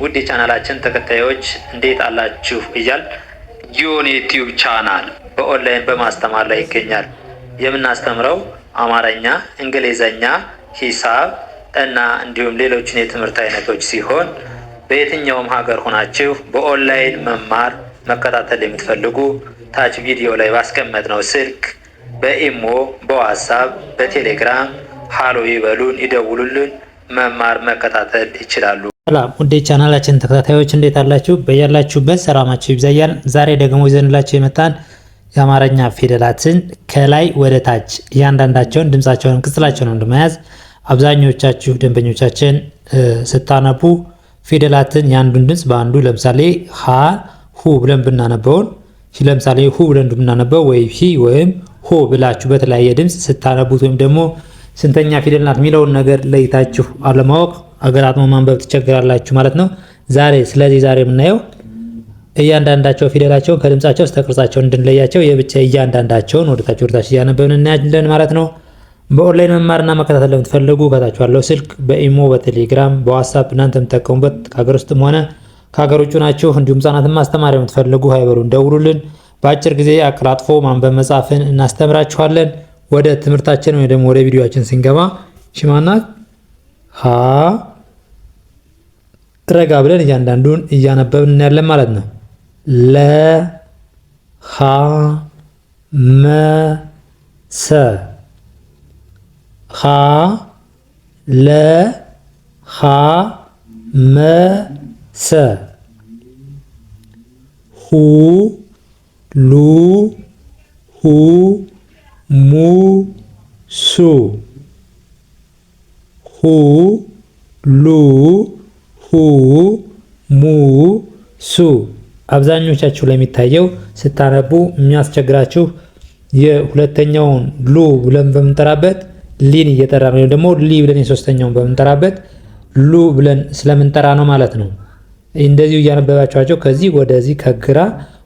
ውድ የቻናላችን ተከታዮች እንዴት አላችሁ እያል ጊዮን ዩቲዩብ ቻናል በኦንላይን በማስተማር ላይ ይገኛል። የምናስተምረው አማርኛ፣ እንግሊዘኛ፣ ሂሳብ እና እንዲሁም ሌሎችን የትምህርት አይነቶች ሲሆን በየትኛውም ሀገር ሆናችሁ በኦንላይን መማር መከታተል የምትፈልጉ ታች ቪዲዮ ላይ ባስቀመጥነው ስልክ በኢሞ፣ በዋትስአፕ፣ በቴሌግራም ሃሎ ይበሉን፣ ይደውሉልን፣ መማር መከታተል ይችላሉ። ሰላም ውድ ቻናላችን ተከታታዮች እንዴት አላችሁ? በያላችሁበት ሰላማችሁ ይብዛያል። ዛሬ ደግሞ ይዘንላችሁ የመጣን የአማርኛ ፊደላትን ከላይ ወደ ታች እያንዳንዳቸውን ድምጻቸውን ቅጽላቸውን እንደመያዝ አብዛኞቻችሁ ደንበኞቻችን ስታነቡ ፊደላትን ያንዱን ድምጽ በአንዱ ለምሳሌ ሀ ሁ ብለን ብናነበውን ለምሳሌ ሁ ብለን ብናነበው ወይ ሂ ወይም ሆ ብላችሁ በተለያየ ድምጽ ስታነቡት ወይም ደግሞ ስንተኛ ፊደል ናት የሚለውን ነገር ለይታችሁ አለማወቅ አገጣጥሞ ማንበብ ትቸገራላችሁ ማለት ነው። ስለዚህ ዛሬ የምናየው እያንዳንዳቸው ፊደላቸውን ከድምጻቸው እስከ ቅርጻቸው እንድንለያቸው የብቻ እያንዳንዳቸውን ወደታች እያነበብን እናያለን ማለት ነው። በኦንላይን መማርና መከታተል ለምትፈልጉ ከታች ያለው ስልክ በኢሞ፣ በቴሌግራም፣ በዋትስአፕ እናንተ የምትጠቀሙበት ከሀገር ውስጥም ሆነ ከሀገር ውጭ ናችሁ እንዲሁም ህጻናትን ማስተማር የምትፈልጉ ሃይበሉን ደውሉልን። በአጭር ጊዜ አቀላጥፎ ማንበብ መጻፍን እናስተምራችኋለን። ወደ ትምህርታችን ወይ ደግሞ ወደ ቪዲዮአችን ስንገባ ሽማናት ሀ ረጋ ብለን እያንዳንዱን እያነበብን እናያለን ማለት ነው። ለ ሀ መ ሰ ሀ ለ ሀ መ ሰ ሁ ሉ ሁ ሙ ሱ ሁ ሉ ሁ ሙ ሱ። አብዛኞቻችሁ ላይ የሚታየው ስታነቡ የሚያስቸግራችሁ የሁለተኛውን ሉ ብለን በምንጠራበት ሊን እየጠራ ነው፣ ወይም ደግሞ ሊ ብለን የሶስተኛውን በምንጠራበት ሉ ብለን ስለምንጠራ ነው ማለት ነው። እንደዚሁ እያነበባችኋቸው ከዚህ ወደዚህ ከግራ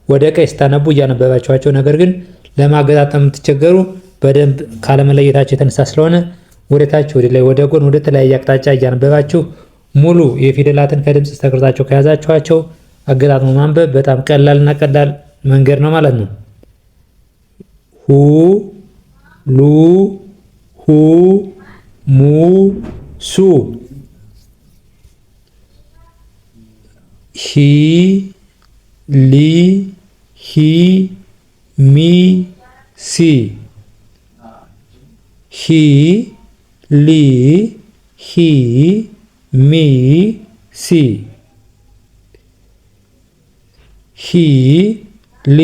ወደ ቀኝ ስታነቡ እያነበባችኋቸው፣ ነገር ግን ለማገጣጠም የምትቸገሩ በደንብ ካለመለየታቸው የተነሳ ስለሆነ ወደ ታች፣ ወደ ላይ፣ ወደ ጎን፣ ወደ ተለያየ አቅጣጫ እያነበባችሁ ሙሉ የፊደላትን ከድምጽ እስከ ቅርጻቸው ከያዛችኋቸው አገጣጥሞ ማንበብ በጣም ቀላልና ቀላል መንገድ ነው ማለት ነው። ሁ ሉ ሁ ሙ ሱ ሂ ሊ ሂ ሚ ሲ ሂ ሊ ሂ ሚ ሲ ሂ ሊ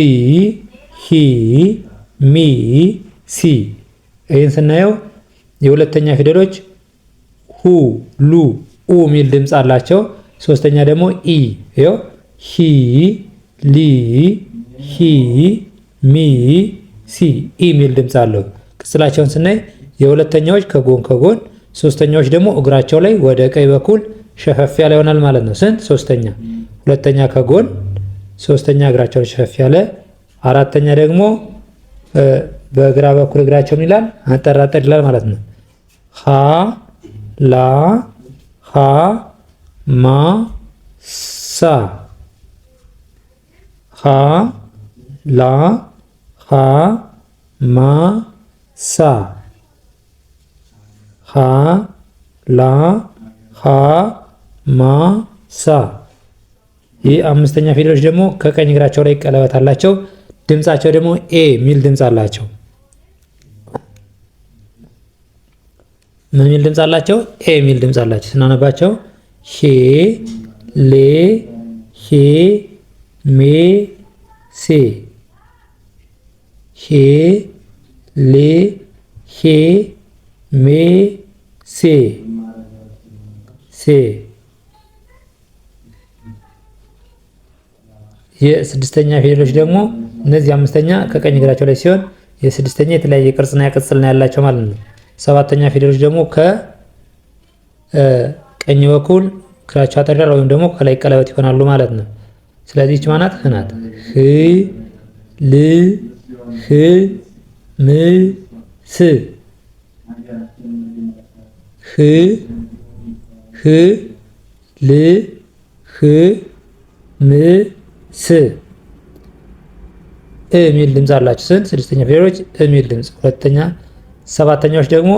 ሂ ሚ ሲ። ይህን ስናየው የሁለተኛ ፊደሎች ሁ ሉ ኡ የሚል ድምፅ አላቸው። ሶስተኛ ደግሞ ኢ ይኸው ሂ ሊ ሂ ሚ ሲ ኢ የሚል ድምፅ አለው። ቅጽላቸውን ስናይ የሁለተኛዎች ከጎን ከጎን፣ ሶስተኛዎች ደግሞ እግራቸው ላይ ወደ ቀኝ በኩል ሸፈፍ ያለ ይሆናል ማለት ነው። ስንት? ሶስተኛ። ሁለተኛ ከጎን፣ ሶስተኛ እግራቸው ላይ ሸፈፍ ያለ፣ አራተኛ ደግሞ በግራ በኩል እግራቸውን ይላል አንጠራጠር ይላል ማለት ነው። ሀ ላ ሀ ማ ሳ ሀ ላ ሀ ማ ሳ ሀ ላ ሀ ማ ሳ። ይህ አምስተኛ ፊደሎች ደግሞ ከቀኝ እግራቸው ላይ ቀለበት አላቸው። ድምጻቸው ደግሞ ኤ ሚል ድምጽ አላቸው። ምን ሚል ድምጽ አላቸው? ኤ ሚል ድምጽ አላቸው። ስናነባቸው ሄ ሌ ሄ ሜ ሴ ሄ ሌ ሄ ሜ ሴ ሴ። የስድስተኛ ፊደሎች ደግሞ እነዚህ አምስተኛ ከቀኝ እግራቸው ላይ ሲሆን የስድስተኛ የተለያየ ቅርጽና ቅጽል ነው ያላቸው ማለት ነው። ሰባተኛ ፊደሎች ደግሞ ከቀኝ በኩል እግራቸው አጠር ያለ ወይም ደግሞ ከላይ ቀለበት ይሆናሉ ማለት ነው። ስለዚህ ይህች ማናት? ህ ናት። ህ ል ህ ም ስ ህ ህ ል ም ስ የሚል ድምፅ አላቸው። ስንት? ስድስተኛ ፊደሎች የሚል ድምፅ። ሁለተኛ ሰባተኛዎች ደግሞ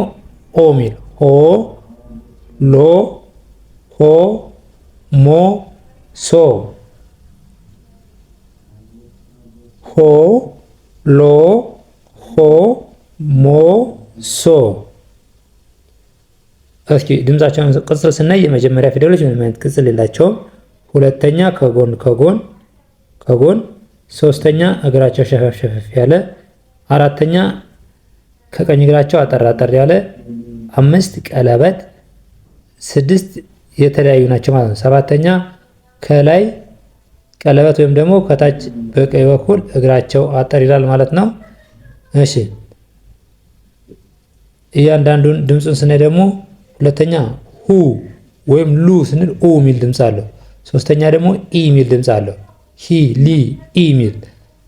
ኦ ሚል ሆ ሎ ሆ ሞ ሶ ሆ ሎ ሆ ሞ ሶ። እስኪ ድምፃቸውን ቅጽል ስናይ የመጀመሪያ ፊደሎች ምንም አይነት ቅጽል የላቸውም። ሁለተኛ ከጎን ከጎን ከጎን፣ ሶስተኛ እግራቸው ሸፈፍ ሸፈፍ ያለ፣ አራተኛ ከቀኝ እግራቸው አጠር አጠር ያለ፣ አምስት ቀለበት፣ ስድስት የተለያዩ ናቸው ማለት ነው። ሰባተኛ ከላይ ቀለበት ወይም ደግሞ ከታች በቀኝ በኩል እግራቸው አጠር ይላል ማለት ነው። እሺ እያንዳንዱን ድምፁን ስናይ ደግሞ ሁለተኛ ሁ ወይም ሉ ስንል ኡ ሚል ድምፅ አለው። ሶስተኛ ደግሞ ኢ ሚል ድምፅ አለው። ሂ ሊ ኢ ሚል።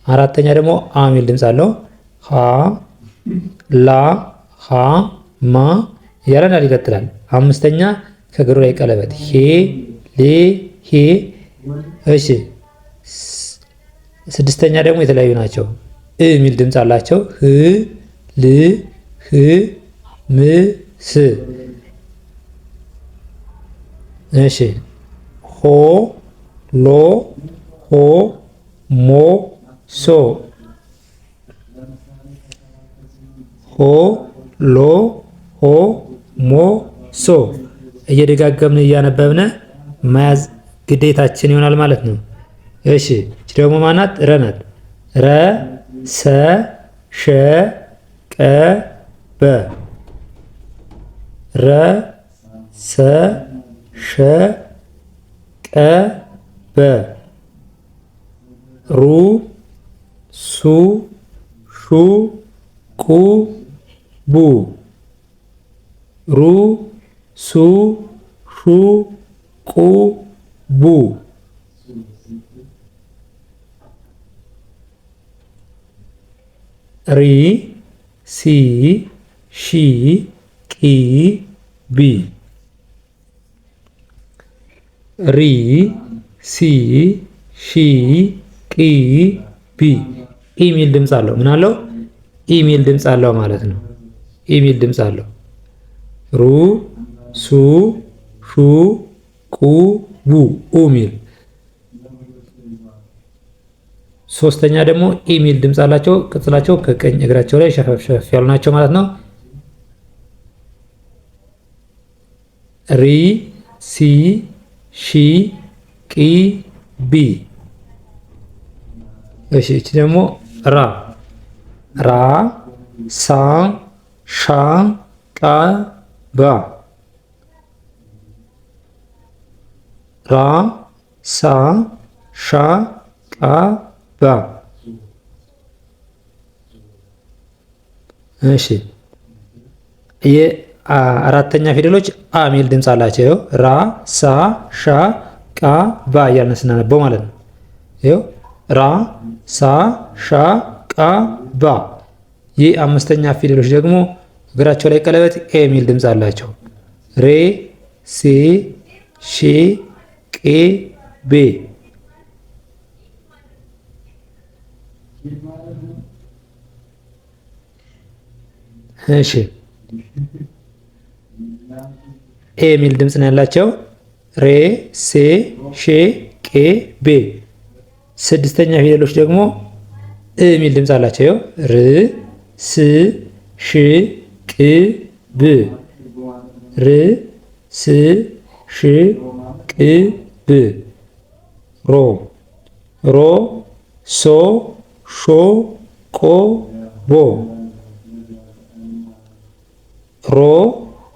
አራተኛ ደግሞ አ ሚል ድምፅ አለው። ሀ ላ ሀ ማ እያለን ይቀጥላል። አምስተኛ ከእግሩ ላይ ቀለበት ሄ ሌ ሄ። እሺ ስድስተኛ ደግሞ የተለያዩ ናቸው። እ ሚል ድምፅ አላቸው። ህ ል ህ ም ስ። እሺ ሆ ሎ ሆ ሞ ሶ ሆ ሎ ሆ ሞ ሶ። እየደጋገምን እያነበብን መያዝ ግዴታችን ይሆናል ማለት ነው። እሺ እቺ ደግሞ ማናት? ረ ናት። ረ ሰ ሸ ቀ በ ረ ሰ ሸ ቀ በ ሩ ሱ ሹ ቁ ቡ ሩ ሱ ሹ ቁ ቡ። ሪ ሲ ሺ ቂ ቢ ሪ ሲ ሺ ቂ ቢ። ኢ ሚል ድምፅ አለው። ምን አለው? ኢ ሚል ድምፅ አለው ማለት ነው። ኢ ሚል ድምፅ አለው። ሩ ሱ ሹ ቁ ቡ ኡ ሚል። ሶስተኛ ደግሞ ኢ ሚል ድምፅ አላቸው። ቅጽላቸው ከቀኝ እግራቸው ላይ ሸፈፍ ሸፈፍ ያሉ ናቸው ማለት ነው። ሪ ሲ ሺ ቂ ቢ። እሺ እቺ ደግሞ ራ ራ ሳ ሻ ቃ ባ ራ ሳ ሻ ቃ ባ። እሺ የአራተኛ ፊደሎች አ ሚል ድምፅ አላቸው። ራ ሳ ሻ ቃ ባ እያልን ስናነበው ማለት ነው። ይኸው ራ ሳ ሻ ቃ ባ። ይህ አምስተኛ ፊደሎች ደግሞ እግራቸው ላይ ቀለበት ኤ ሚል ድምፅ አላቸው። ሬ ሴ ሼ ቄ ቤ። እሺ ኤ ሚል ድምፅ ነው ያላቸው። ሬ ሴ ሼ ቄ ቤ። ስድስተኛ ፊደሎች ደግሞ እ ሚል ድምፅ አላቸው። ር ስ ሽ ቅ ብ ር ስ ሽ ቅ ብ። ሮ ሮ ሶ ሾ ቆ ቦ ሮ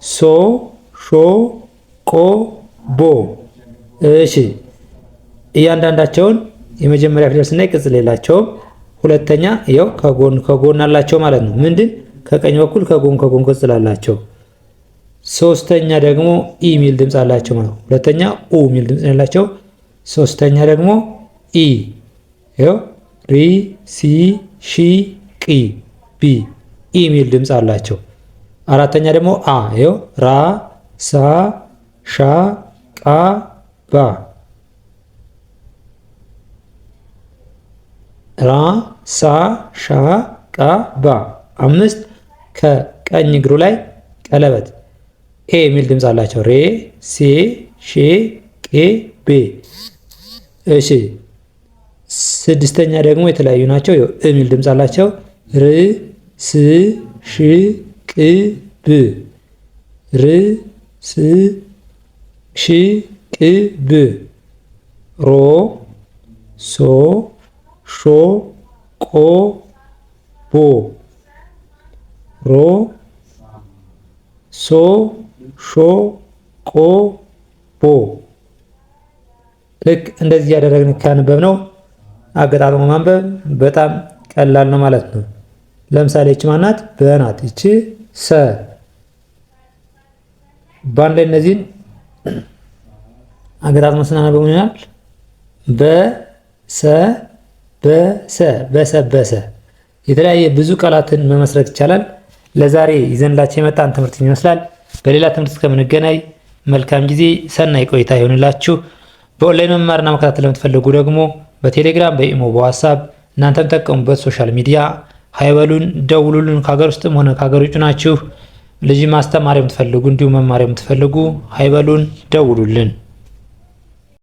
ሶ ሾ ቆ ቦ። እሺ እያንዳንዳቸውን የመጀመሪያ ፊደል ስናይ ቅጽል የላቸውም። ሁለተኛ ያው ከጎን ከጎን አላቸው ማለት ነው። ምንድን ከቀኝ በኩል ከጎን ከጎን ቅጽል አላቸው። ሶስተኛ ደግሞ ኢ ሚል ድምፅ አላቸው ማለት ነው። ሁለተኛ ኡ ሚል ድምፅ ያላቸው። ሶስተኛ ደግሞ ኢ ያው ሪ ሲ ሺ ቂ ቢ ኢ ሚል ድምፅ አላቸው። አራተኛ ደግሞ አ ያው ራ ሳ ሻ ቃ ባ ራ ሳ ሻ ቃ ባ። 5 ከቀኝ እግሩ ላይ ቀለበት ኤ የሚል ድምፅ አላቸው። ሬ ሴ ሼ ቄ ቤ። እሺ 6ኛ ደግሞ የተለያዩ ናቸው። እ የሚል ድምፅ አላቸው። ር ስ ሽ ቅ ብ ር ስ ሽ ቅ ብ። ሮ ሶ ሾ ቆ ቦ ሮ ሶ ሾ ቆ ቦ። ልክ እንደዚህ ያደረግን ካነበብ ነው አገጣጥሞ ማንበብ በጣም ቀላል ነው ማለት ነው። ለምሳሌ እቺ ማናት? በናት። እቺ ሰ። በአንድ ላይ እነዚህን አገጣጥሞ ስናነበው ምን ይሆናል? በሰ በሰ በሰበሰ። የተለያየ ብዙ ቃላትን መመስረት ይቻላል። ለዛሬ ይዘንላችሁ የመጣን ትምህርት ይመስላል። በሌላ ትምህርት እስከምንገናኝ መልካም ጊዜ፣ ሰናይ ቆይታ ይሆንላችሁ። በኦንላይን መማርና መከታተል ለምትፈልጉ ደግሞ በቴሌግራም፣ በኢሞ፣ በዋትስአፕ እናንተም ተጠቀሙበት ሶሻል ሚዲያ ሀይበሉን፣ ደውሉልን። ከሀገር ውስጥም ሆነ ከሀገር ውጭ ናችሁ ልጅ ማስተማር የምትፈልጉ እንዲሁም መማር የምትፈልጉ ሀይበሉን፣ ደውሉልን።